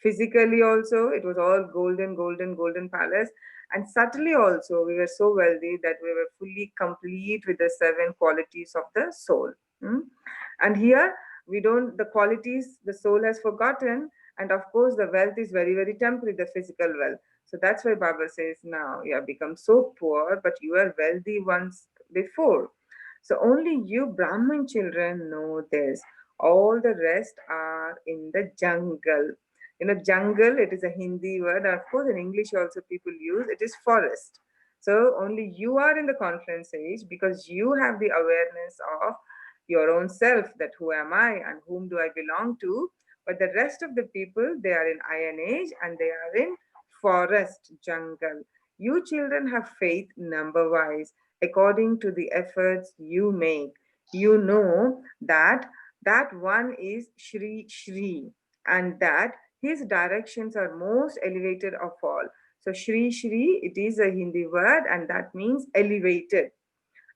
Physically also, it was all golden, golden, golden palace. And subtly also, we were so wealthy that we were fully complete with the seven qualities of the soul. Hmm? And here, we don't, the qualities the soul has forgotten. And of course, the wealth is very, very temporary, the physical wealth. So that's why Baba says, now you have become so poor, but you were wealthy once before. So only you Brahmin children know this. All the rest are in the jungle. Jungle, it is a Hindi word. Of course, in English also people use it is forest. So only you are in the conference age because you have the awareness of your own self, that who am I and whom do I belong to. But the rest of the people, they are in Iron Age and they are in forest, jungle. You children have faith number wise according to the efforts you make. You know that that one is Shri Shri, and that his directions are most elevated of all. So Shri Shri, it is a Hindi word and that means elevated.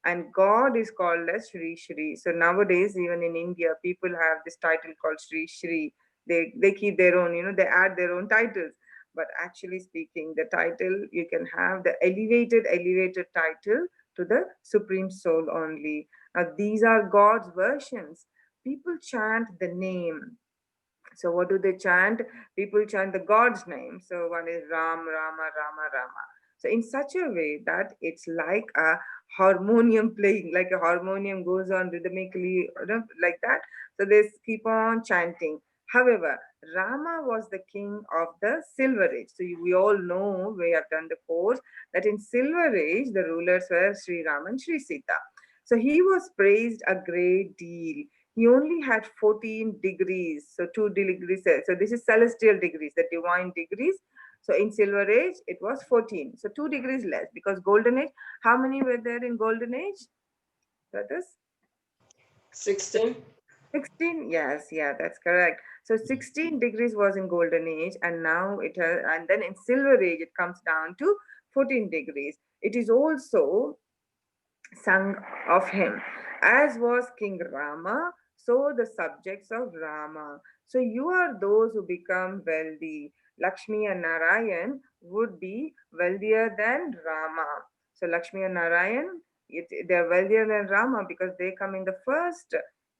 And God is called as Shri Shri. So nowadays, even in India, people have this title called Shri Shri. They keep their own, they add their own titles. But actually speaking, the title, you can have the elevated title to the Supreme Soul only. Now, these are God's versions. People chant the name. So what do they chant? People chant the God's name. So one is Ram, Rama, Rama, Rama. So in such a way that it's like a harmonium playing, like a harmonium goes on rhythmically, like that. So they keep on chanting. However, Rama was the king of the Silver Age. So we all know, we have done the course, that in Silver Age, the rulers were Sri Ram and Sri Sita. So he was praised a great deal. He only had 14 degrees, so 2 degrees. So this is celestial degrees, the divine degrees. So in Silver Age, it was 14. So 2 degrees less because Golden Age, how many were there in Golden Age? That is 16. 16. Yes, yeah, that's correct. So 16 degrees was in Golden Age, and now it has, and then in Silver Age, it comes down to 14 degrees. It is also sung of him, as was King Rama, so the subjects of Rama. So you are those who become wealthy. Lakshmi and Narayan would be wealthier than Rama. So Lakshmi and Narayan, they're wealthier than Rama because they come in the first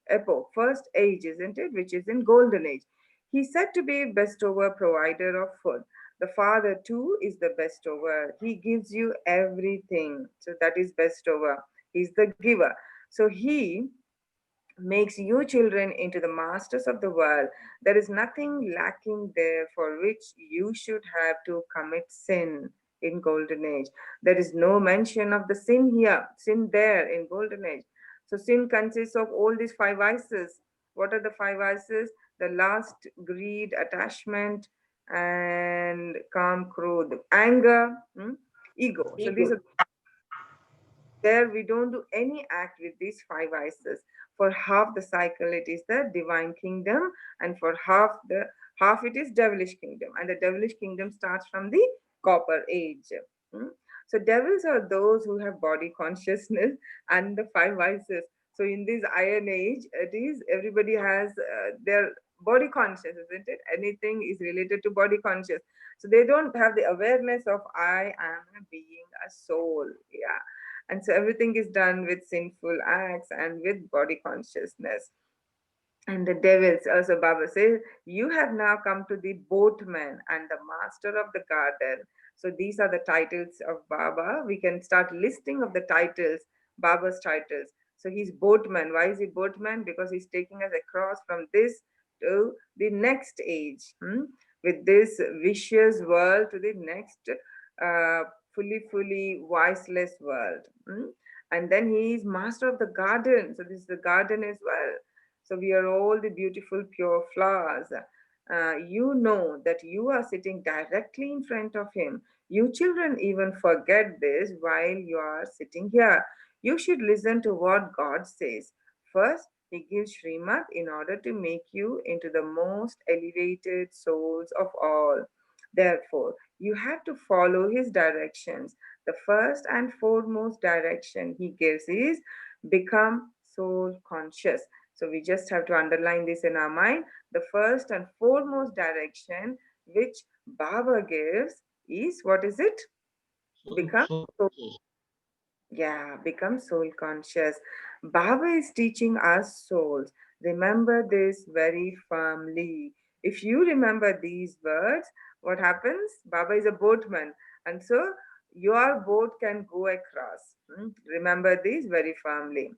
epoch, first age, isn't it? Which is in golden age. He's said to be bestower, provider of food. The father too is the bestower. He gives you everything. So that is bestower. He's the giver. So he makes you children into the masters of the world. There is nothing lacking there for which you should have to commit sin in golden age. There is no mention of the sin here, sin there in golden age. So sin consists of all these five vices. What are the five vices? The lust, greed, attachment, and calm, krodh, anger, ego. So these Ego. are there. We don't do any act with these five vices. For half the cycle it is the divine kingdom, and for half it is devilish kingdom, and the devilish kingdom starts from the copper age. Hmm? So devils are those who have body consciousness and the five vices. So in this iron age, it is everybody has their body conscious, isn't it? Anything is related to body conscious. So they don't have the awareness of I am a being, a soul. Yeah. And so everything is done with sinful acts and with body consciousness. And the devils, also Baba says, you have now come to the boatman and the master of the garden. So these are the titles of Baba. We can start listing of the titles, Baba's titles. So he's boatman. Why is he boatman? Because he's taking us across from this to the next age, with this vicious world to the next uh, fully voiceless world. And then he is master of the garden. So this is the garden as well. So we are all the beautiful, pure flowers. You know that you are sitting directly in front of him. You children even forget this while you are sitting here. You should listen to what God says. First, he gives Srimad in order to make you into the most elevated souls of all. Therefore, you have to follow his directions. The first and foremost direction he gives is become soul conscious. So we just have to underline this in our mind. The first and foremost direction which Baba gives is, what is it? Become soul. Yeah, become soul conscious. Baba is teaching us souls. Remember this very firmly. If you remember these words, what happens? Baba is a boatman, and so your boat can go across. Remember this very firmly.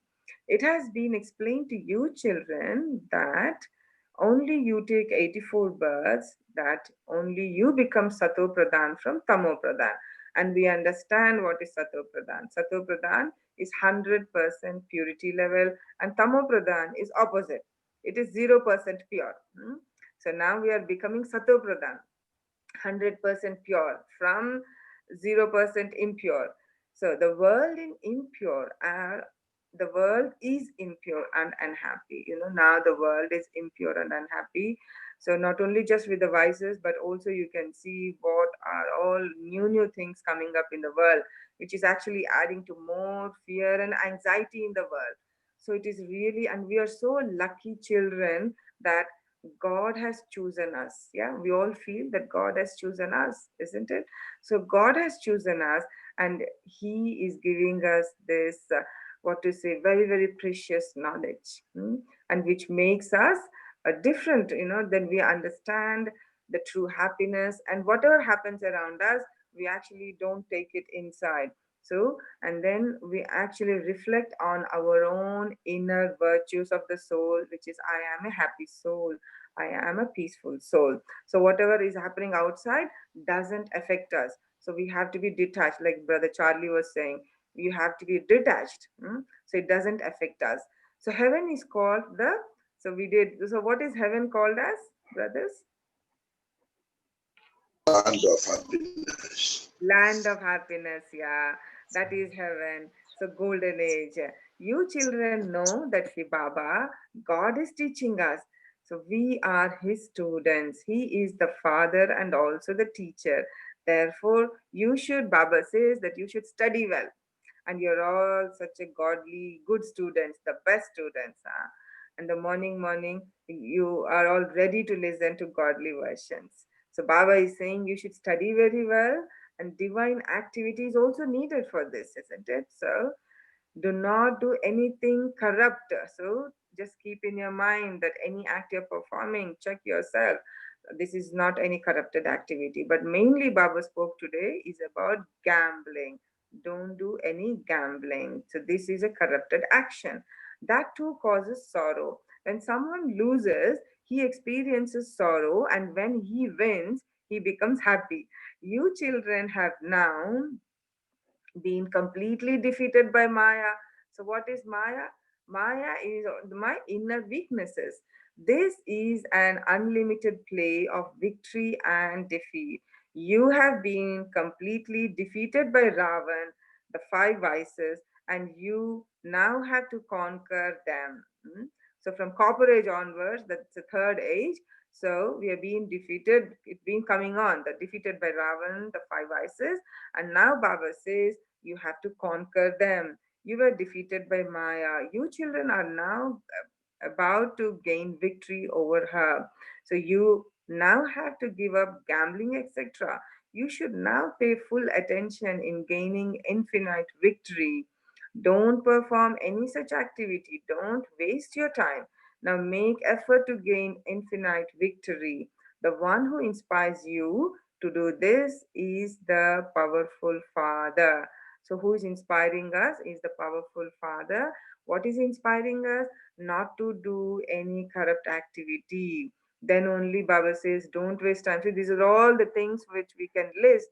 It has been explained to you, children, that only you take 84 births, that only you become Sato Pradhan from Tamo Pradhan. And we understand what is Sato Pradhan. Sato Pradhan is 100% purity level, and Tamo Pradhan is opposite. It is 0% pure. So now we are becoming Sato Pradhan, 100% pure from 0% impure. So the world is impure and unhappy. Now the world is impure and unhappy. So not only just with the vices, but also you can see what are all new things coming up in the world, which is actually adding to more fear and anxiety in the world. So it is really, and we are so lucky children that God has chosen us. Yeah, we all feel that God has chosen us, isn't it? So God has chosen us, and He is giving us this, what to say, very, very precious knowledge, and which makes us different, then we understand the true happiness, and whatever happens around us, we actually don't take it inside. So, and then we actually reflect on our own inner virtues of the soul, which is, I am a happy soul. I am a peaceful soul. So whatever is happening outside doesn't affect us. So we have to be detached, like Brother Charlie was saying. You have to be detached, so it doesn't affect us. So heaven is called the. So we did. So what is heaven called as, brothers? Land of happiness. Land of happiness, yeah, that is heaven. So golden age. You children know that He Baba, God is teaching us. So we are His students. He is the father and also the teacher. Therefore, you should, Baba says that you should study well, and you're all such a godly, good students, the best students. Huh? And the morning, you are all ready to listen to godly versions. So Baba is saying you should study very well, and divine activity is also needed for this, isn't it? So do not do anything corrupt. So just keep in your mind that any act you're performing, check yourself. This is not any corrupted activity. But mainly, Baba spoke today is about gambling. Don't do any gambling. So this is a corrupted action. That too causes sorrow. When someone loses, he experiences sorrow, and when he wins, he becomes happy. You children have now been completely defeated by Maya. So, what is Maya? Maya is my inner weaknesses. This is an unlimited play of victory and defeat. You have been completely defeated by Ravan, the five vices, and you now have to conquer them. So, from copper age onwards, that's the third age. So, we are being defeated. It's been coming on, the defeated by Ravan, the five vices, and now Baba says you have to conquer them. You were defeated by Maya. You children are now about to gain victory over her. So you now have to give up gambling, etc. You should now pay full attention in gaining infinite victory. Don't perform any such activity. Don't waste your time. Now make effort to gain infinite victory. The one who inspires you to do this is the powerful Father. So, who is inspiring us is the powerful Father. What is inspiring us? Not to do any corrupt activity. Then only Baba says, don't waste time. So, these are all the things which we can list.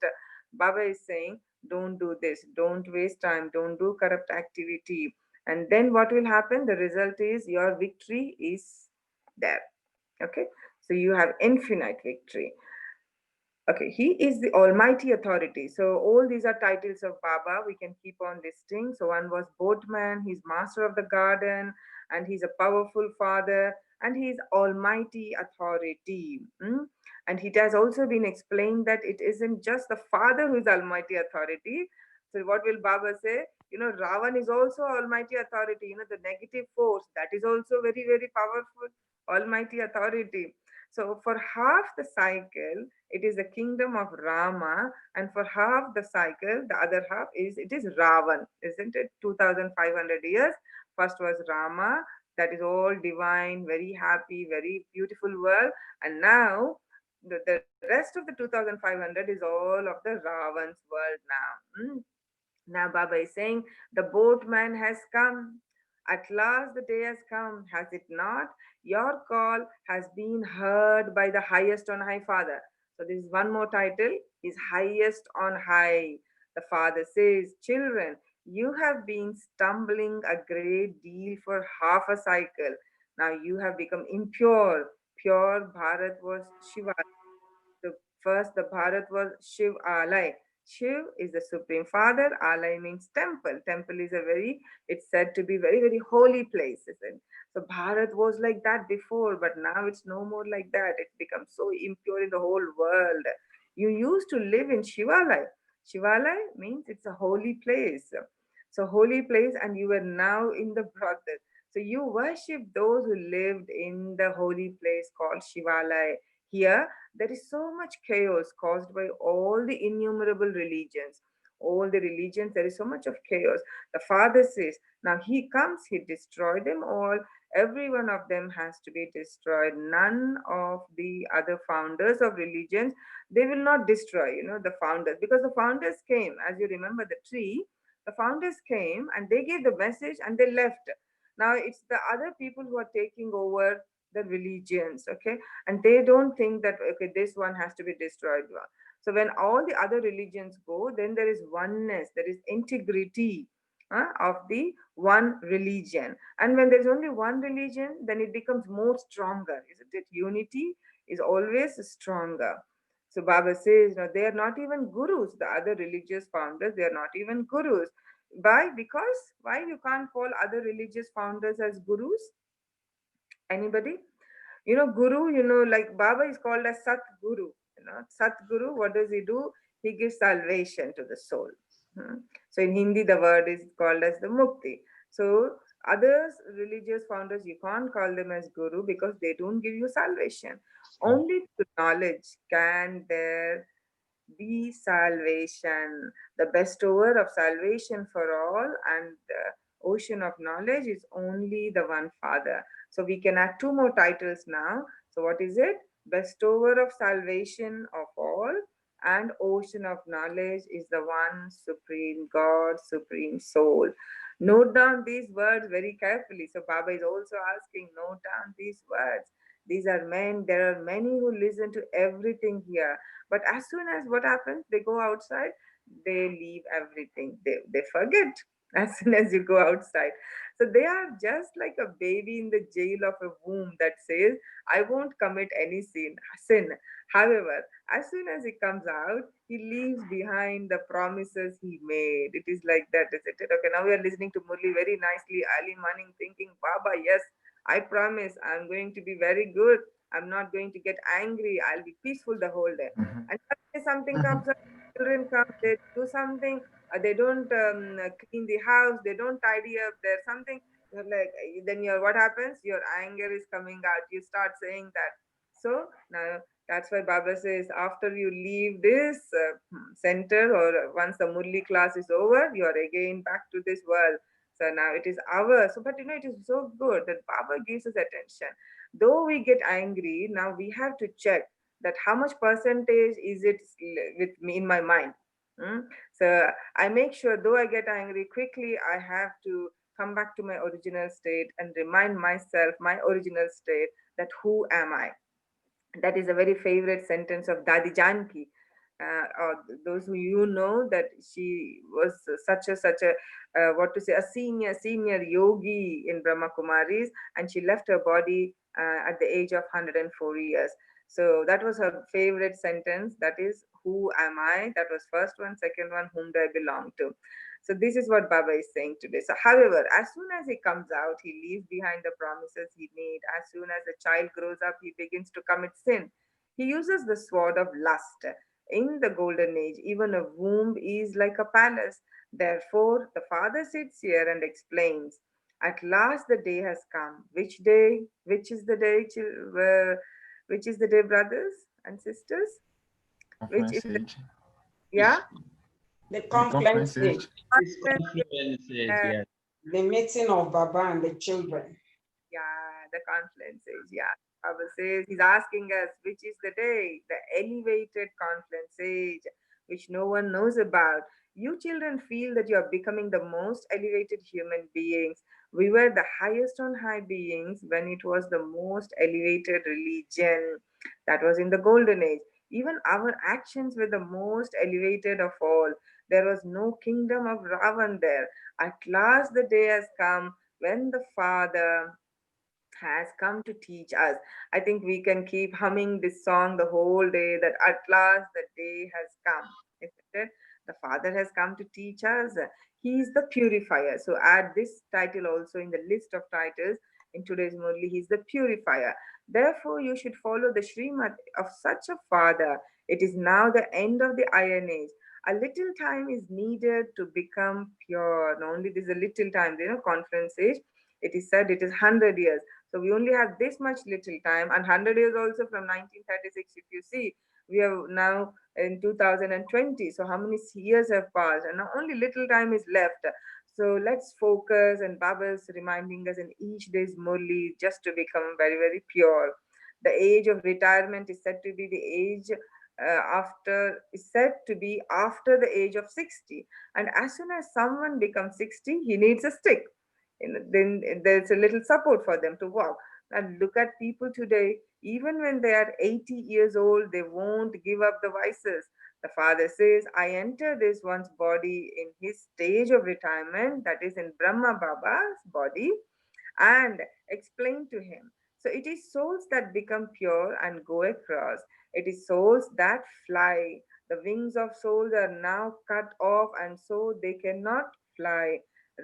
Baba is saying, don't do this, don't waste time, don't do corrupt activity. And then what will happen? The result is your victory is there. Okay, so you have infinite victory. Okay, he is the Almighty Authority. So all these are titles of Baba. We can keep on listing. So one was boatman, he's master of the garden, and he's a powerful father, and he is Almighty Authority. And it has also been explained that it isn't just the father who is Almighty Authority. So what will Baba say? Ravan is also Almighty Authority. The negative force that is also very, very powerful, Almighty Authority. So for half the cycle, it is the kingdom of Rama, and for half the cycle, the other half is it is Ravan, isn't it? 2,500 years. First was Rama, that is all divine, very happy, very beautiful world, and now the rest of the 2,500 is all of the Ravan's world now. Now Baba is saying, the boatman has come. At last the day has come, has it not? Your call has been heard by the highest on high Father. So this is one more title, is highest on high. The Father says, children, you have been stumbling a great deal for half a cycle. Now you have become impure. Pure Bharat was Shiva. The first, the Bharat was Shiv Alai. Shiv is the Supreme Father. Alai means temple. Temple is a very, it's said to be very, very holy place, isn't it? So Bharat was like that before, but now it's no more like that. It's become so impure in the whole world. You used to live in Shivalai. Shivalai means it's a holy place. So holy place, and you are now in the brothel. So you worship those who lived in the holy place called Shivalai. Here, there is so much chaos caused by all the innumerable religions. All the religions, there is so much of chaos. The Father says, now He comes, He destroyed them all. Every one of them has to be destroyed. None of the other founders of religions, they will not destroy, the founders. Because the founders came, as you remember the tree, the founders came and they gave the message and they left. Now it's the other people who are taking over the religions, okay? And they don't think that okay, this one has to be destroyed. So when all the other religions go, then there is oneness, there is integrity of the one religion. And when there is only one religion, then it becomes more stronger, isn't it? Unity is always stronger. So Baba says, they are not even gurus. The other religious founders, they are not even gurus. Why? Because why you can't call other religious founders as gurus? Anybody? Guru, like Baba is called as Sat Guru. Sat Guru, what does he do? He gives salvation to the soul. Hmm. So in Hindi, the word is called as the Mukti. So others, religious founders, you can't call them as Guru because they don't give you salvation. Only through knowledge can there be salvation. The bestower of salvation for all and the ocean of knowledge is only the one Father. So we can add two more titles now. So what is it? Bestower of salvation of all and ocean of knowledge is the one supreme God, supreme soul. Note down these words very carefully. So Baba is also asking, note down these words. These are men, there are many who listen to everything here. But as soon as what happens, they go outside, they leave everything. They forget as soon as you go outside. So they are just like a baby in the jail of a womb that says, I won't commit any sin. However, as soon as he comes out, he leaves behind the promises he made. It is like that, isn't it? Okay, now we are listening to Murli very nicely, early morning, thinking, Baba, yes, I promise I'm going to be very good. I'm not going to get angry. I'll be peaceful the whole day. Mhm. And suddenly something Mhm. comes up, children come, they do something, they don't clean the house, they don't tidy up, there's something. You're like, then what happens? Your anger is coming out. You start saying that. So now that's why Baba says, after you leave this center or once the Murli class is over, you are again back to this world. So now it is ours. So, but it is so good that Baba gives us attention. Though we get angry, now we have to check that how much percentage is it with me in my mind. Hmm? So I make sure, though I get angry quickly, I have to come back to my original state and remind myself my original state, that who am I? That is a very favorite sentence of Dadi Janki. Or those who that she was such a what to say, a senior yogi in Brahma Kumaris, and she left her body at the age of 104 years. So that was her favorite sentence. That is, who am I? That was first one. Second one, whom do I belong to? So this is what Baba is saying today. So, however, as soon as he comes out, he leaves behind the promises he made. As soon as a child grows up, he begins to commit sin. He uses the sword of lust. In the golden age, even a womb is like a palace. Therefore, the father sits here and explains. At last the day has come. Which day? Which is the day? Which is the day, brothers and sisters? Which is Conference the, age. yeah? The The conflict conference stage, age. It's Conference, confidence age, uh, yes. the meeting of Baba and the children. yeah, the confluence age. Yeah. Baba says he's asking us which is the day, the elevated confluence age, which no one knows about. You children feel that you are becoming the most elevated human beings. We were the highest on high beings when it was the most elevated religion. That was in the golden age. Even our actions were the most elevated of all. There was no kingdom of Ravan there. At last, the day has come when the Father has come to teach us. I think we can keep humming this song the whole day that at last the day has come. Isn't it? The Father has come to teach us. He is the purifier. So add this title also in the list of titles in today's Murli. He is the purifier. Therefore, you should follow the Srimad of such a Father. It is now the end of the Iron Age. A little time is needed to become pure. Not only this is a little time, conference age. It is said it is 100 years. So we only have this much little time, and 100 years also from 1936. If you see, we are now in 2020. So how many years have passed, and now only little time is left. So let's focus, and Baba is reminding us in each day's Murli just to become very, very pure. The age of retirement is said to be the age after is said to be after the age of 60, and as soon as someone becomes 60, he needs a stick. Then there's a little support for them to walk. And look at people today, even when they are 80 years old, they won't give up the vices. The Father says, I enter this one's body in his stage of retirement, that is in Brahma Baba's body, and explain to him. So it is souls that become pure and go across. It is souls that fly. The wings of souls are now cut off, and so they cannot fly.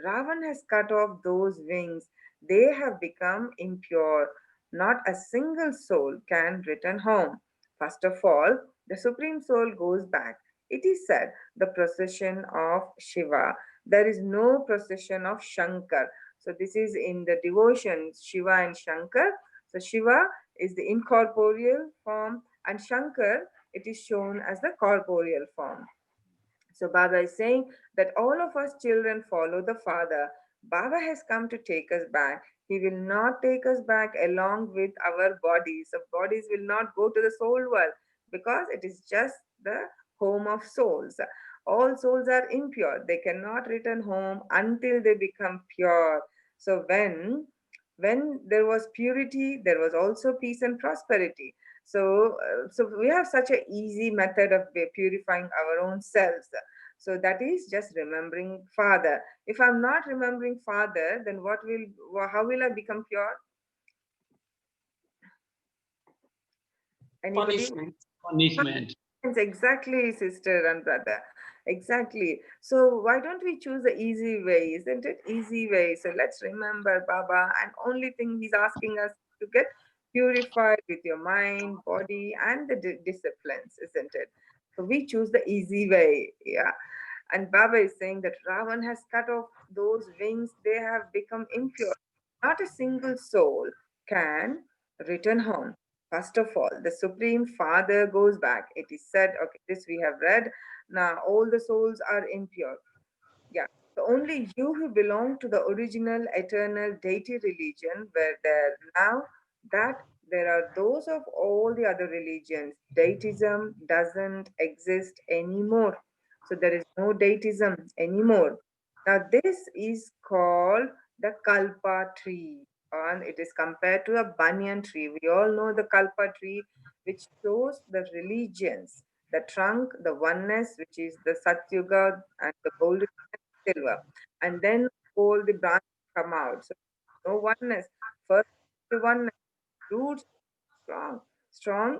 Ravan has cut off those wings. They have become impure. Not a single soul can return home. First of all, the Supreme Soul goes back. It is said the procession of Shiva. There is no procession of Shankar. So this is in the devotions, Shiva and Shankar. So Shiva is the incorporeal form, and Shankar, it is shown as the corporeal form. So Baba is saying that all of us children follow the Father. Baba has come to take us back. He will not take us back along with our bodies. So bodies will not go to the soul world because it is just the home of souls. All souls are impure. They cannot return home until they become pure. So when there was purity, there was also peace and prosperity. So we have such a easy method of purifying our own selves. So that is just remembering Father. If I'm not remembering Father, then how will I become pure? Anybody? Punishment. Punishment. Exactly, sister and brother. Exactly. So why don't we choose the easy way? Isn't it easy way? So let's remember Baba, and only thing he's asking us to get purified with your mind, body, and the disciplines, isn't it? So we choose the easy way. Yeah. And Baba is saying that Ravan has cut off those wings, they have become impure. Not a single soul can return home. First of all, the Supreme Father goes back. It is said, okay, this we have read. Now, all the souls are impure. Yeah. So only you who belong to the original eternal deity religion were there. Now that there are those of all the other religions, deitism doesn't exist anymore. So there is no deitism anymore. Now this is called the kalpa tree, and it is compared to a banyan tree. We all know the kalpa tree, which shows the religions, the trunk, the oneness, which is the Satyuga and the golden silver, and then all the branches come out. So no oneness. First, the oneness, roots strong, strong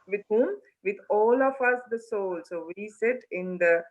with whom? With all of us, the soul. So we sit in the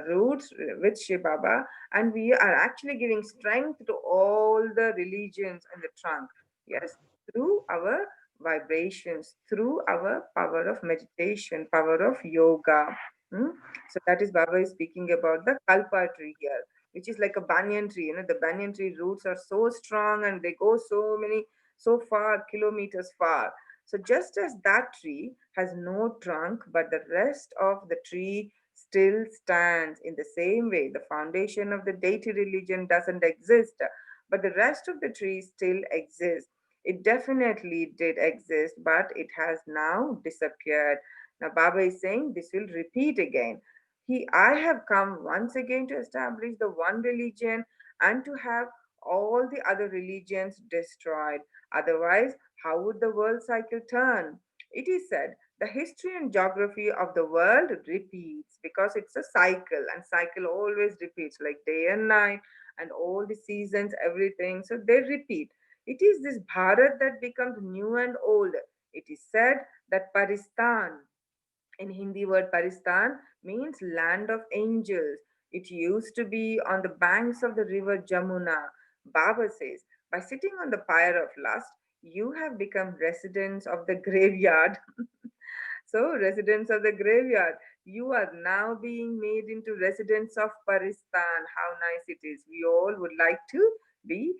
roots with Shiv Baba, and we are actually giving strength to all the religions in the trunk. Yes, through our vibrations, through our power of meditation, power of yoga. Hmm? So that is Baba is speaking about the kalpa tree here, which is like a banyan tree. The banyan tree roots are so strong and they go so far, kilometers far. So just as that tree has no trunk, but the rest of the tree still stands in the same way, the foundation of the deity religion doesn't exist, but the rest of the tree still exists. It definitely did exist, but it has now disappeared. Now, Baba is saying this will repeat again. I have come once again to establish the one religion and to have all the other religions destroyed. Otherwise, how would the world cycle turn? It is said the history and geography of the world repeats because it's a cycle, and cycle always repeats like day and night and all the seasons, everything. So they repeat. It is this Bharat that becomes new and old. It is said that Paristan, in Hindi word Paristan, means land of angels. It used to be on the banks of the river Jamuna. Baba says, by sitting on the pyre of lust, you have become residents of the graveyard. So, residents of the graveyard, you are now being made into residents of Paristan. How nice it is. We all would like to be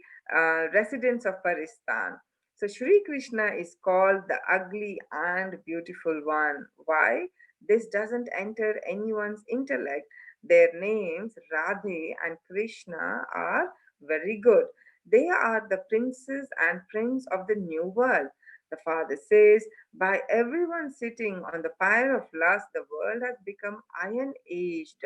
residents of Paristan. So, Sri Krishna is called the ugly and beautiful one. Why? This doesn't enter anyone's intellect. Their names, Radhe and Krishna, are very good. They are the princes and prince of the new world. The father says, by everyone sitting on the pyre of lust, the world has become iron aged.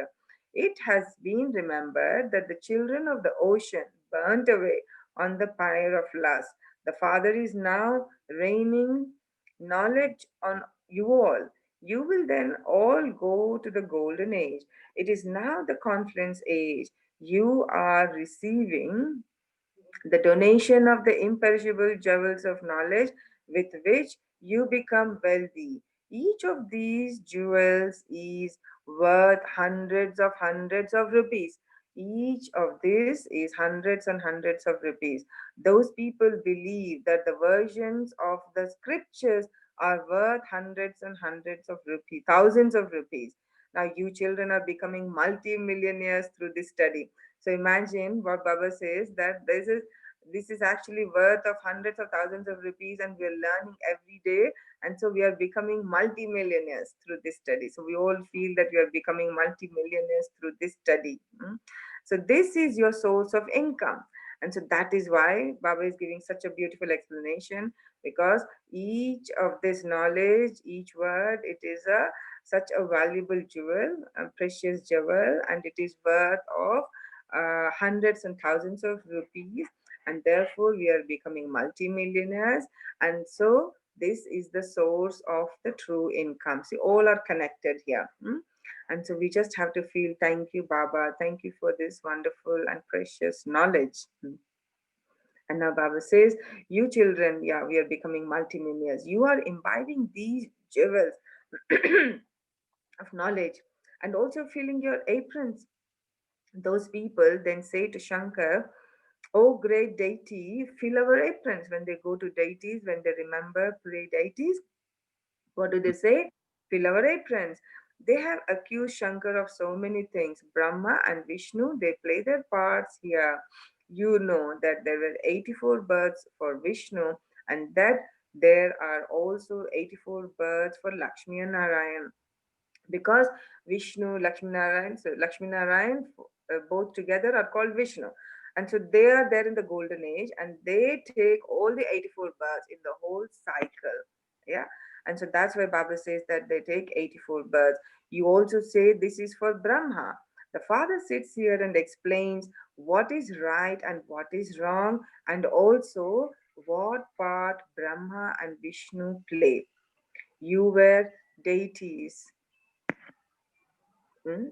It has been remembered that the children of the ocean burnt away on the pyre of lust. The Father is now raining knowledge on you all. You will then all go to the golden age. It is now the confluence age. You are receiving the donation of the imperishable jewels of knowledge with which you become wealthy. Each of these jewels is worth hundreds of rupees. Each of this is hundreds and hundreds of rupees. Those people believe that the versions of the scriptures are worth hundreds and hundreds of rupees, thousands of rupees. Now, you children are becoming multi-millionaires through this study. So imagine what Baba says, that this is actually worth of hundreds of thousands of rupees, and we are learning every day, and so we are becoming multi-millionaires through this study. So we all feel that we are becoming multi-millionaires through this study. So this is your source of income, and so that is why Baba is giving such a beautiful explanation, because each of this knowledge, each word, it is a such a valuable jewel, a precious jewel, and it is worth of hundreds and thousands of rupees, and therefore we are becoming multimillionaires. And so this is the source of the true income. See, all are connected here. And so we just have to feel, thank you, Baba, thank you for this wonderful and precious knowledge. And now Baba says, you children, yeah, we are becoming multimillionaires. You are imbibing these jewels of knowledge and also filling your aprons. Those people then say to Shankar, oh, great deity, fill our aprons. When they go to deities, when they remember great deities, what do they say? Fill our aprons. They have accused Shankar of so many things. Brahma and Vishnu, they play their parts here. You know that there were 84 births for Vishnu, and that there are also 84 births for Lakshmi and Narayan, because Vishnu, Lakshmi Narayan, so Lakshmi Narayan both together are called Vishnu. And so they are there in the golden age, and they take all the 84 births in the whole cycle. Yeah. And so that's why Baba says that they take 84 births. You also say this is for Brahma. The father sits here and explains what is right and what is wrong, and also what part Brahma and Vishnu play. You were deities. Hmm?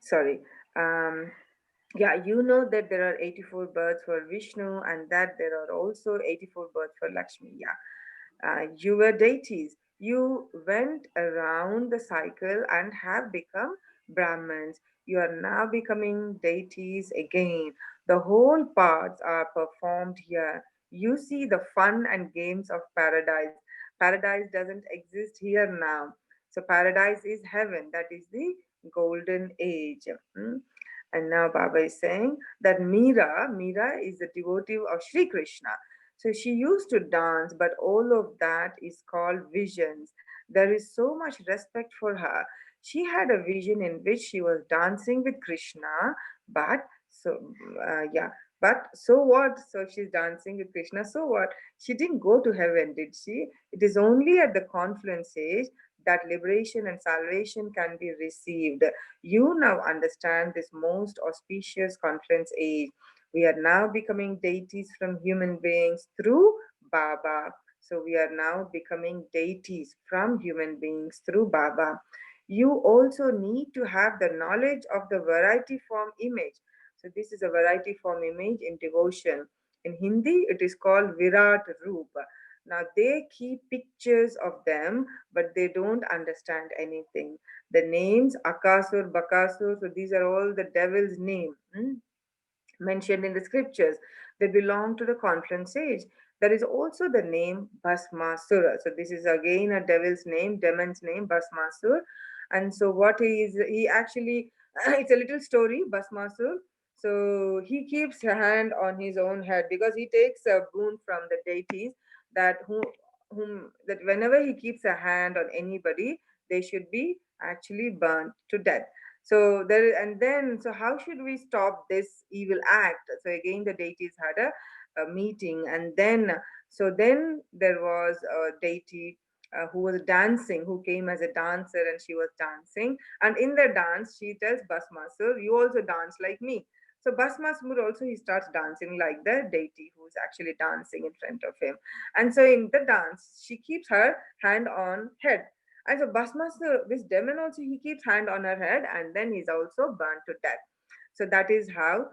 Sorry. Um, yeah, you know that there are 84 births for Vishnu, and that there are also 84 births for Lakshmi. Yeah. You were deities. You went around the cycle and have become Brahmins. You are now becoming deities again. The whole parts are performed here. You see the fun and games of paradise. Paradise doesn't exist here now. So, paradise is heaven. That is the golden age. And now Baba is saying that Meera is the devotee of Sri Krishna. So she used to dance, but all of that is called visions. There is so much respect for her. She had a vision in which she was dancing with Krishna, but yeah, but so what? So she's dancing with Krishna, so what? She didn't go to heaven, did she? It is only at the confluence age that liberation and salvation can be received. You now understand this most auspicious confluence age. We are now becoming deities from human beings through Baba. So we are now becoming deities from human beings through Baba. You also need to have the knowledge of the variety form image. So this is a variety form image in devotion. In Hindi, it is called Virat Roop. Now they keep pictures of them, but they don't understand anything. The names Akasur, Bakasur, so these are all the devil's name. Mentioned in the scriptures. They belong to the confluence age. There is also the name Bhasmasura. So this is again a devil's name, demon's name, Bhasmasur. And so what he is, he actually, it's a little story, Bhasmasur. So he keeps a hand on his own head because he takes a boon from the deities that whom that whenever he keeps a hand on anybody, they should be actually burnt to death. So there, and then, so how should we stop this evil act? So again, the deities had a meeting, and then, so then there was a deity who was dancing, who came as a dancer, and she was dancing. And in the dance, she tells Basmasur, "You also dance like me." So Basmasur also he starts dancing like the deity who is actually dancing in front of him. And so in the dance, she keeps her hand on head, and so Bhasmasur, this demon also, he keeps hand on her head and then he's also burnt to death. So that is how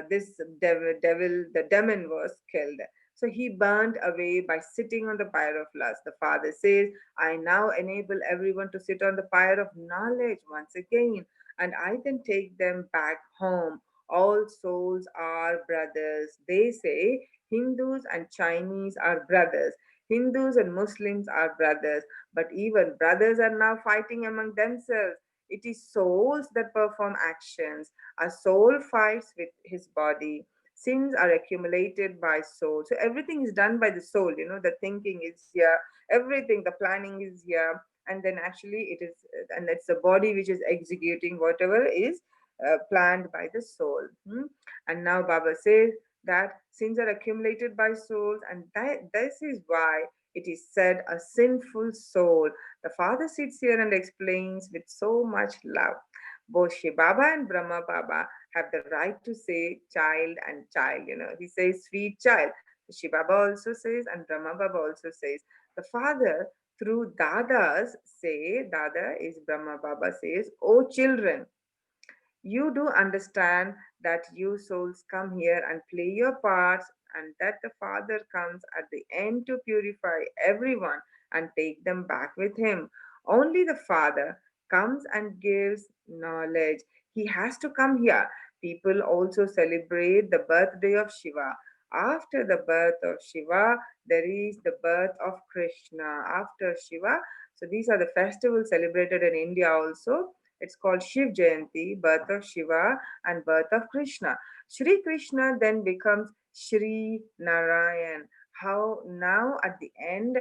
this devil, the demon was killed. So he burned away by sitting on the pyre of lust. The Father says, I now enable everyone to sit on the pyre of knowledge once again, and I then take them back home. All souls are brothers. They say Hindus and Chinese are brothers. Hindus and Muslims are brothers, but even brothers are now fighting among themselves. It is souls that perform actions. A soul fights with his body. Sins are accumulated by soul. So everything is done by the soul. You know, the thinking is here, everything, the planning is here, and then actually it is, and it's the body which is executing whatever is planned by the soul. And now Baba says that sins are accumulated by souls, and this is why it is said a sinful soul. The Father sits here and explains with so much love. Both Shiv Baba and Brahma Baba have the right to say child and child. You know, he says sweet child. Shiv Baba also says, and Brahma Baba also says. The Father through Dadas say, Dada is Brahma Baba says, oh children, you do understand that you souls come here and play your parts, and that the Father comes at the end to purify everyone and take them back with him. Only the Father comes and gives knowledge. He has to come here. People also celebrate the birthday of Shiva. After the birth of Shiva, there is the birth of Krishna. After Shiva, so these are the festivals celebrated in India also. It's called Shiv Jayanti, birth of Shiva and birth of Krishna. Shri Krishna then becomes Shri Narayan. How now at the end,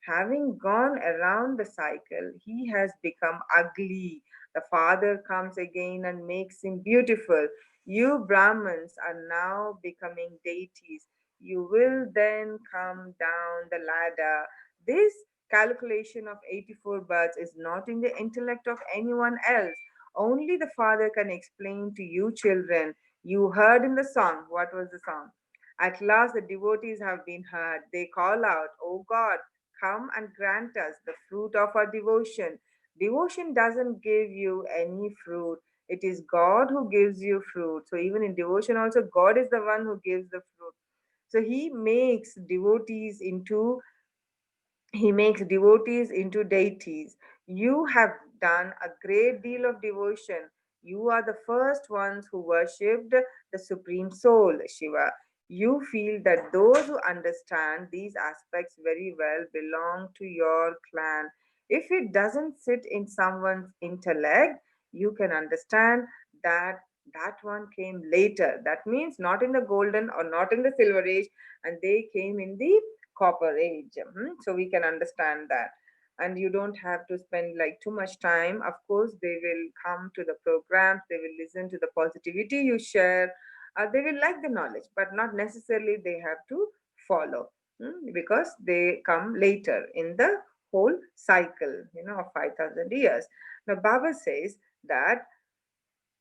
having gone around the cycle, he has become ugly. The Father comes again and makes him beautiful. You Brahmins are now becoming deities. You will then come down the ladder. This calculation of 84 births is not in the intellect of anyone else. Only the Father can explain to you, children. You heard in the song. What was the song? At last, the devotees have been heard. They call out, Oh God, come and grant us the fruit of our devotion. Devotion doesn't give you any fruit. It is God who gives you fruit. So, even in devotion, also, God is the one who gives the fruit. So, he makes devotees into deities. You have done a great deal of devotion. You are the first ones who worshipped the Supreme Soul, Shiva. You feel that those who understand these aspects very well belong to your clan. If it doesn't sit in someone's intellect, you can understand that That one came later. That means not in the golden or not in the silver age, and they came in the copper age. So we can understand that. And you don't have to spend like too much time. Of course, they will come to the programs, they will listen to the positivity you share, they will like the knowledge, but not necessarily they have to follow, because they come later in the whole cycle, of 5,000 years. Now, Baba says that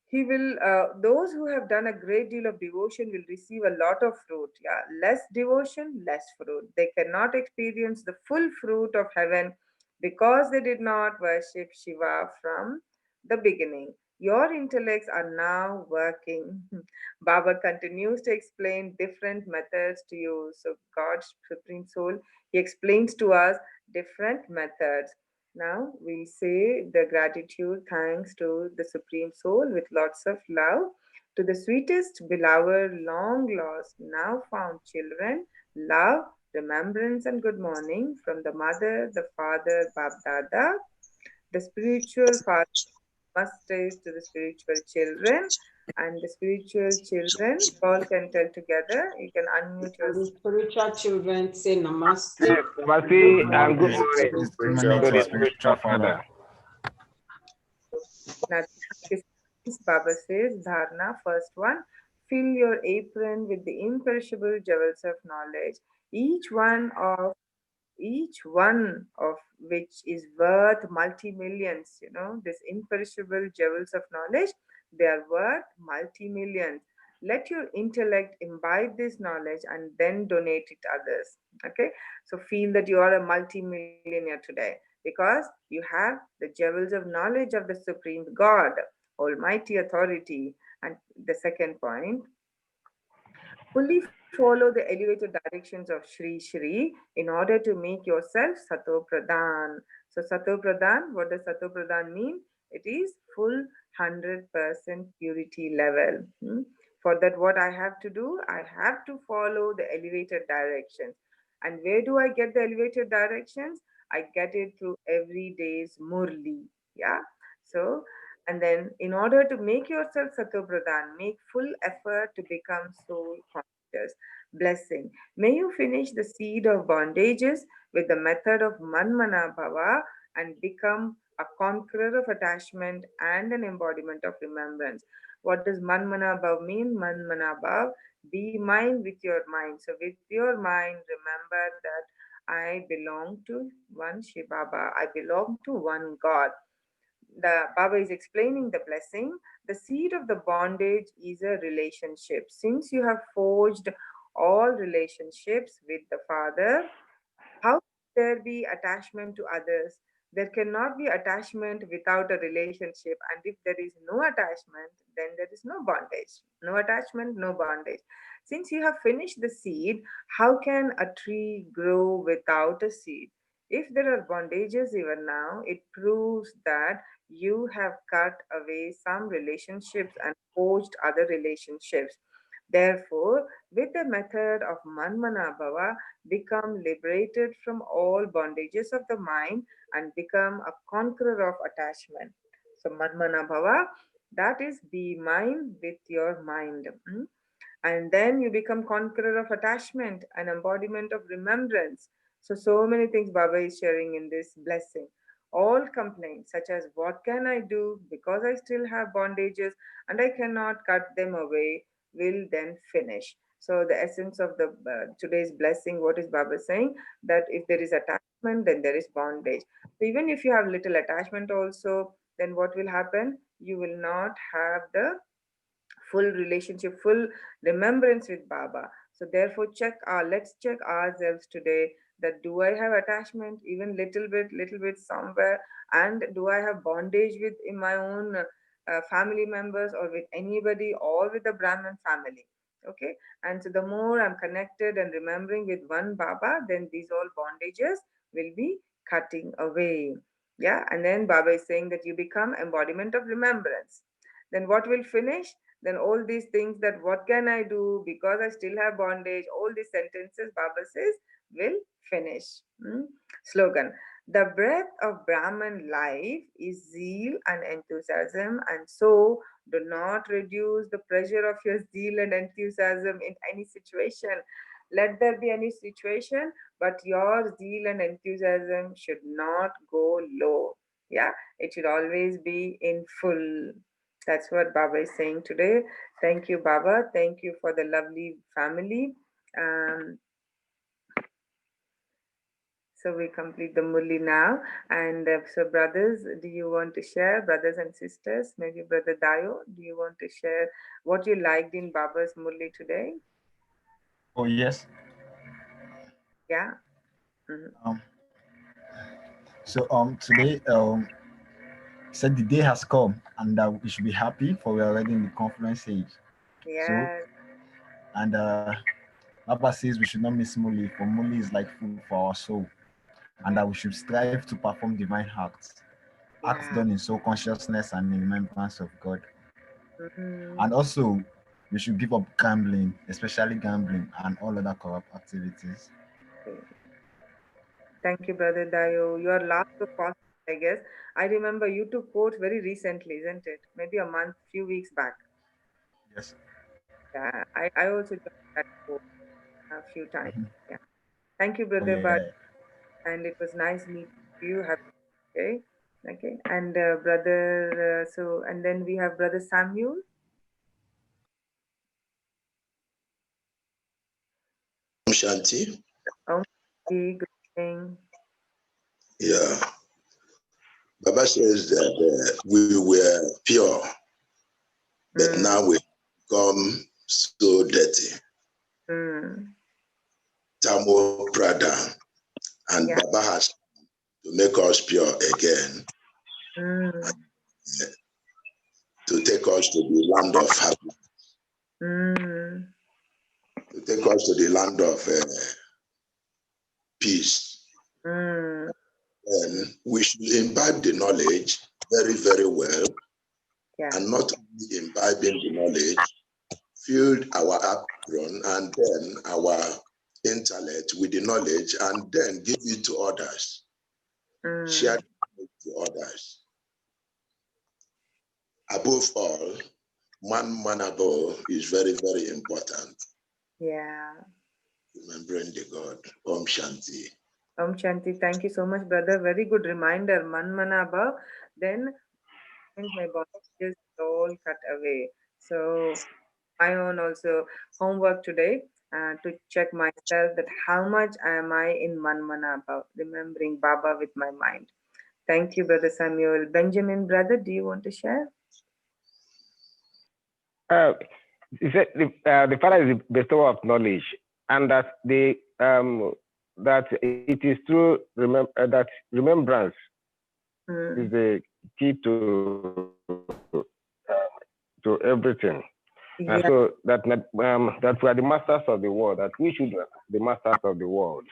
he will those who have done a great deal of devotion will receive a lot of fruit. Yeah, less devotion, less fruit. They cannot experience the full fruit of heaven because they did not worship Shiva from the beginning. Your intellects are now working. Baba continues to explain different methods to you. So God's supreme soul, he explains to us different methods. Now we say the gratitude, thanks to the Supreme Soul with lots of love. To the sweetest, beloved, long lost, now found children, love, remembrance, and good morning from the mother, the father, Bab Dada, the spiritual father must taste to the spiritual children, and the spiritual children, all can tell together. You can unmute And the yourself. spiritual children say namaste. Good Namaste and good morning to morning the spiritual to the father. spiritual father. Now, Baba says, Dharna, first one, fill your apron with the imperishable jewels of knowledge, each one of each one of which is worth multi-millions. This imperishable jewels of knowledge, they are worth multi-millions. Let your intellect imbibe this knowledge and then donate it to others. Okay, so feel that you are a multi-millionaire today because you have the jewels of knowledge of the supreme God, almighty authority. And the second point, fully follow the elevated directions of Shri Shri in order to make yourself Sato Pradhan. So, Sato Pradhan, what does Sato Pradhan mean? It is full 100% purity level. For that, what I have to do? I have to follow the elevated directions. And where do I get the elevated directions? I get it through every day's Murli. Yeah. So, and then in order to make yourself Sato Pradhan, make full effort to become soul conscious. Blessing. May you finish the seed of bondages with the method of Manmana Bhava and become a conqueror of attachment and an embodiment of remembrance. What does Manmana Bhav mean? Manmana Bhav, be mind with your mind. So, with your mind, remember that I belong to one Shivaba, I belong to one God. The Baba is explaining the blessing. The seed of the bondage is a relationship. Since you have forged all relationships with the Father, how can there be attachment to others? There cannot be attachment without a relationship. And if there is no attachment, then there is no bondage. No attachment, no bondage. Since you have finished the seed, how can a tree grow without a seed? If there are bondages even now, it proves that you have cut away some relationships and forged other relationships. Therefore, with the method of Manmana Bhava, become liberated from all bondages of the mind and become a conqueror of attachment. So, Manmana Bhava, that is be mind with your mind. And then you become conqueror of attachment, an embodiment of remembrance. So many things Baba is sharing in this blessing. All complaints, such as what can I do because I still have bondages and I cannot cut them away, will then finish. So the essence of the today's blessing, what is Baba saying? That if there is attachment, then there is bondage. So even if you have little attachment also, then what will happen? You will not have the full relationship, full remembrance with Baba. So therefore, let's check ourselves today, that do I have attachment, even little bit somewhere, and do I have bondage with in my own family members or with anybody or with the Brahman family? Okay, and so the more I'm connected and remembering with one Baba, then these all bondages will be cutting away. Yeah, and then Baba is saying that you become embodiment of remembrance. Then what will finish? Then all these things, that what can I do because I still have bondage, all these sentences Baba says will finish. Slogan. The breath of Brahman life is zeal and enthusiasm, and so do not reduce the pressure of your zeal and enthusiasm in any situation. Let there be any situation, but your zeal and enthusiasm should not go low. Yeah, it should always be in full. That's what Baba is saying today. Thank you, Baba. Thank you for the lovely family. Um, so we complete the Murli now. And so, brothers, do you want to share, brothers and sisters? Maybe Brother Dayo, do you want to share what you liked in Baba's Murli today? Oh yes. Yeah. Mhm. Um, today said the day has come and we should be happy for we are already in the confluence age. So Yes. and Baba says we should not miss Muli, for Muli is like food for our soul, and that we should strive to perform divine acts Yeah. done in soul consciousness and in remembrance of God. Mhm. And also, we should give up gambling, especially gambling and all other corrupt activities. Okay. Thank you, Brother Dayo. Your last of positive, I guess. I remember you took quote very recently, isn't it? Maybe a month, few weeks back. Yes. Yeah. I also joined that quote a few times. Mhm. Yeah. Thank you, Oh Brother yeah, Bad. yeah. And it was nice meeting you. Okay. Okay. And and then we have Brother Samuel. Shanti. Oh, good evening. Yeah. Baba says that we were pure, but Mm, now we become so dirty. mm, Tamo Prada. And yeah. Baba has to make us pure again, Mm, uh, to take us to the land of happiness, mm, to take us to the land of peace. mm, And we should imbibe the knowledge very, very well, yeah. and not only imbibing the knowledge, fill our apron and then our intellect with the knowledge, and then give it to others, share Mm, it to others. Above all, man above is very, very important. yeah. Remembering the God. Om Shanti. Om Shanti. Thank you so much, brother. Very good reminder. Man mana above. Then means my body is all cut away. So my own also homework today to check myself that how much am I in Manmana about remembering Baba with my mind. Thank you, Brother Samuel. Benjamin, brother, do you want to share? Uh, he said the Father is the bestower of knowledge, and that it is through that remembrance is Mm. the key to everything. And Yeah, so that we are the masters of the world, that we should be the masters of the world.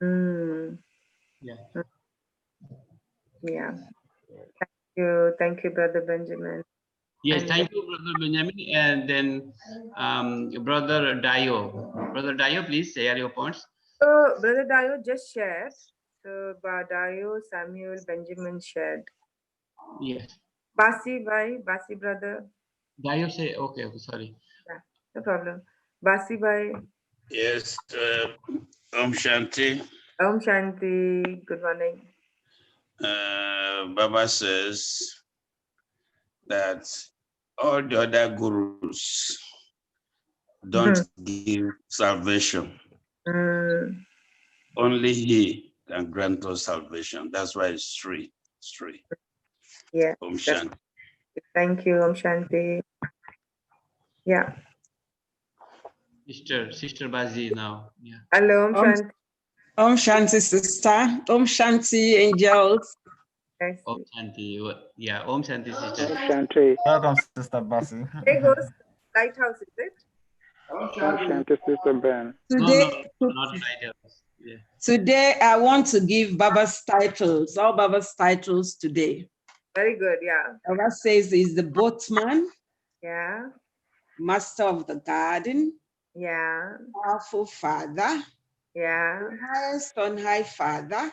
mm. Yeah. Yeah. Thank you, Brother Benjamin. Yes, And thank you, Brother Benjamin. And then Brother Dio. Brother Dio, please share your points. so, Brother Dio just shared. So, Dio, Samuel, Benjamin shared. Yes. Basi brother. Dio say, okay, sorry. Yeah, no problem. Basi bhai. Yes, Om Shanti. Om Shanti. Good morning. Baba says that all the other gurus don't give salvation. Mm, Only he can grant us salvation. That's why it's free. It's free. yeah, Om that's, Shanti. thank you, Om Shanti. Yeah. Sister Bazi now. Yeah. Hello, Om Shanti. Om Shanti, sister. Om Shanti, angels. Nice. Om Shanti. Yeah, Om Shanti, sister. Shanti. Welcome, Sister Basi. Hey, goes Lighthouse, is it? Om Shanti, Sister Ben. Today, Not lighthouse. Yeah. today I want to give Baba's titles, all Baba's titles today. Very good. Yeah. Baba says he's the boatman, Yeah. master of the garden, Yeah. powerful father, Yeah. the highest on high father,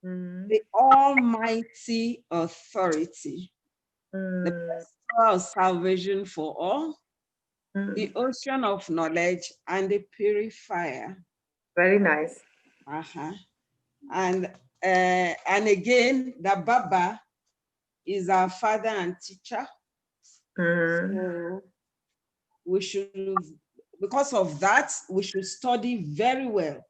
the almighty authority, the festival of salvation for all, the ocean of knowledge, and the purifier. Very nice. And again, the Baba is our father and teacher. So we should, because of that, we should study very well.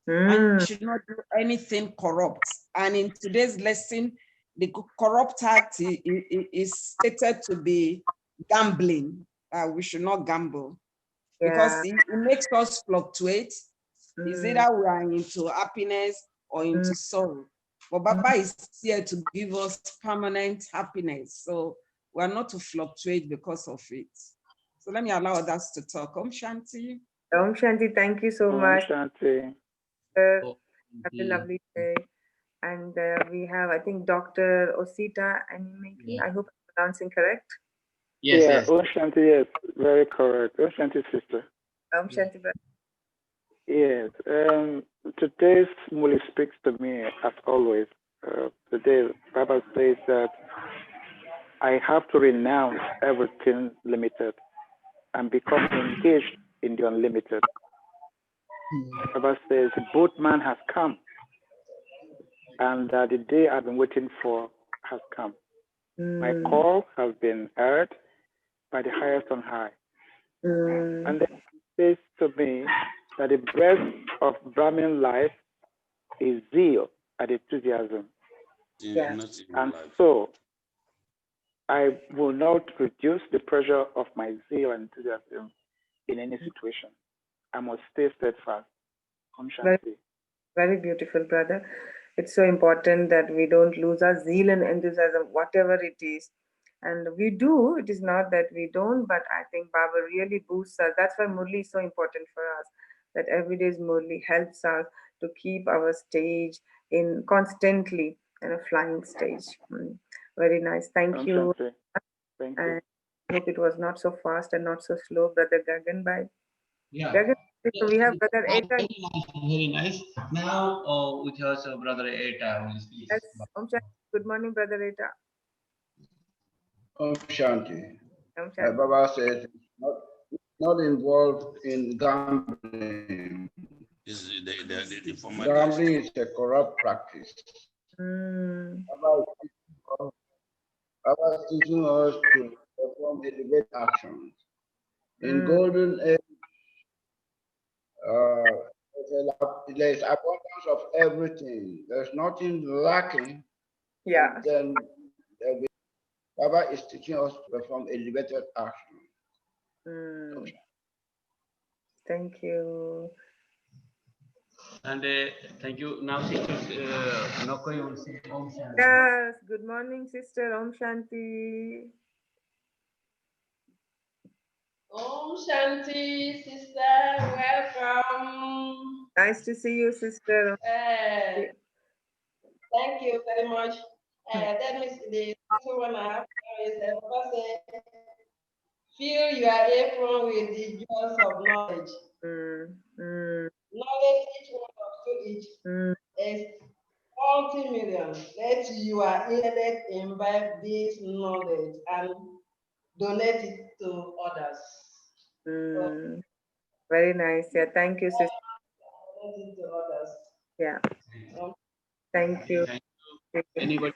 And we should not do anything corrupt. And in today's lesson, the corrupt act is stated to be gambling. We should not gamble because it makes us fluctuate. It's either we are into happiness or into sorrow. But Baba is here to give us permanent happiness. So we are not to fluctuate because of it. So let me allow others to talk. Om Shanti. Om Shanti, thank you so much. Shanti. Have a lovely day. And we have, I think, Dr. Osita Animeki. I hope I'm pronouncing correct. Yes, Yeah, yes. Om Shanti, yes, very correct. Om Shanti, sister. Om Shanti, brother. Yes, today's Murli speaks to me as always. Today, Baba says that I have to renounce everything limited and become engaged in the unlimited. Baba says both man has come, and the day I've been waiting for has come. My call has been heard by the highest on high. And then he says to me that the breath of Brahmin life is zeal and enthusiasm. And so I will not reduce the pressure of my zeal and enthusiasm in any situation. I must stay steadfast. Om Shanti. Very beautiful, brother. It's so important that we don't lose our zeal and enthusiasm, whatever it is. And we do, it is not that we don't, but I think Baba really boosts us. That's why Murli is so important for us, that every day's Murli helps us to keep our stage in constantly in a flying stage. Very nice. Thank Om you. Shanti. Thank you. And I hope it was not so fast and not so slow, Brother Gagan. Bye. Yeah. Gagan, so we have Brother Eta. Very nice. Now, with us, Brother Eta, will speak. Yes. Om Shanti. Good morning, Brother Eta. Om Shanti. Om My Shanti. Baba said, not involved in gambling. Gambling is a corrupt practice. Baba is teaching us to perform elevated actions. In golden age, there's abundance of everything. There's nothing lacking. Yeah. Then Baba is teaching us to perform elevated actions. Thank you. And thank you. Now, Sister Noko, you will say Om Shanti. Yes. Good morning, Sister. Om Shanti. Om Shanti, sister, welcome. Nice to see you, Sister. Thank you very much. That means the second one I have is that Papa said, fill your apron with the jewels of knowledge. Knowledge, each one of each is multi-million. Let your intellect imbibe this knowledge and donate it to others. Very nice. Yeah, thank you, sister. Donate it to others. Yeah. Thank you. Anybody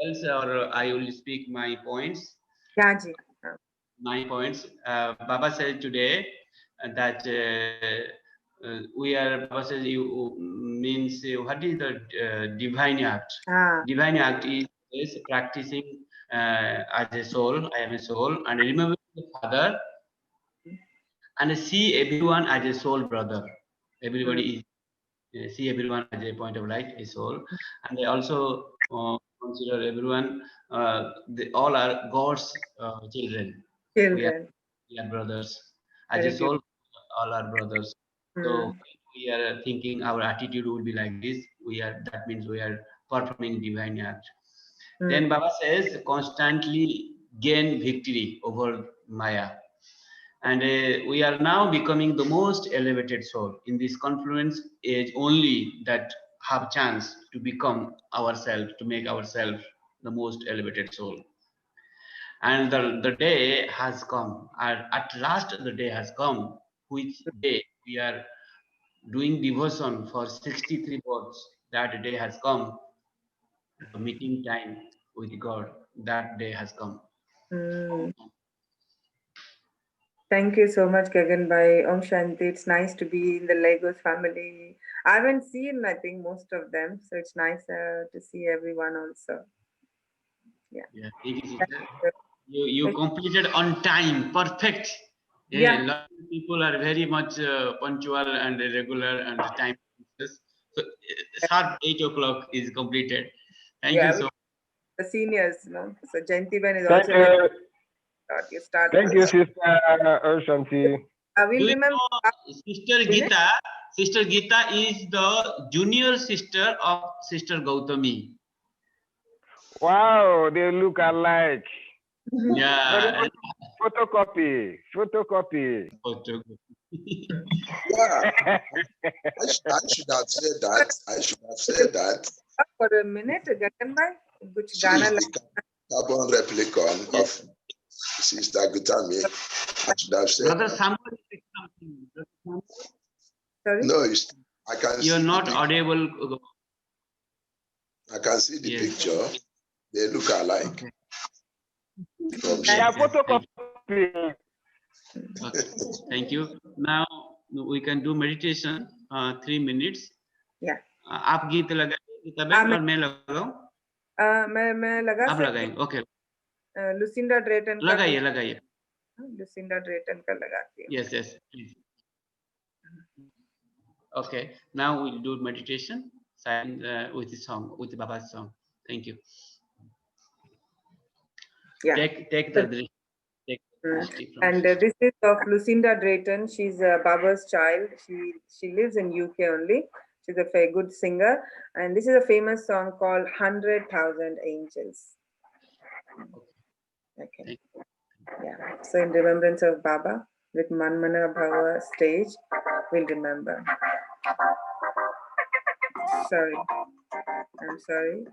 else, or I will speak my points? Yeah, Ji. My points. Baba said today that we are. Baba says you means what is the divine act? Divine act is practicing as a soul. I am a soul, and remember the Father, and see everyone as a soul brother. Everybody is see everyone as a point of light, a soul, and they also consider everyone. All are God's children. We are brothers. As a soul, all are brothers. So we are thinking our attitude will be like this. We are. That means we are performing divine act. Then Baba says constantly gain victory over Maya. And we are now becoming the most elevated soul in this confluence age only, that have chance to become ourselves, to make ourselves the most elevated soul. And the day has come. At last, the day has come, which day we are doing devotion for 63 words. That day has come. The meeting time with God. That day has come. Thank you so much, Gagan Bhai. Om Shanti. It's nice to be in the Legos family. I haven't seen, I think, most of them, so it's nice to see everyone also. Yeah. Yeah, thank you, sister. You completed on time, perfect. Yeah, a lot of people are very much punctual and regular and time. So sharp 8 o'clock is completed. Thank you so much. The seniors, no. So Jayanti Ben is Thank also you. very. You start. Thank you, Sister Shanti. We'll Do you remember. know Sister Geetha? Sister Geetha is the junior sister of Sister Gautami. Wow, they look alike. Yeah. Photocopy. Yeah, I should have said that. For a minute, Gagan Bhai. She is the carbon replicon of Sister Gutami. I should have said Brother that. Samuel, something. Sorry? No, I can You're see not the audible. I can see the picture. They look alike. From photocopy. Okay. Thank you. Now we can do meditation. 3 minutes. Yeah. आप गीत लगाइए गीता बहन और मैं लगाऊं. मैं लगा आप सकती लगाएंगे. Okay. लुसिंडा ड्रेटन का लगाइए. लुसिंडा ड्रेटन का लगाती हूँ. Yes, please. Okay. Now we'll do meditation with the song, with the Baba's song. Thank you. Yeah. Take the drishti. And this is of Lucinda Drayton. She's Baba's child. She lives in UK only. She's a very good singer. And this is a famous song called 100,000 Angels. Okay. Yeah. So in remembrance of Baba, with Manmana Bhava stage, we'll remember. Sorry. I'm sorry.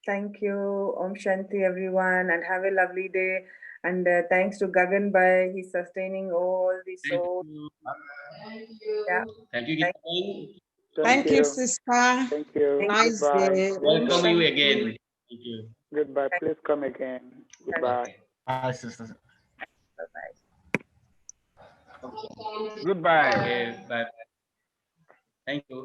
Thank you. Om Shanti, everyone, and have a lovely day. And thanks to Gagan Bhai, he's sustaining all the souls. Thank you. Yeah. Thank you, Geetha. Thank you, sister. Thank you. Nice Goodbye. day. Welcome you again. Thank you. Goodbye. Please come again. Goodbye. Bye, sisters. Bye-bye. Goodbye. Okay, bye. Thank you.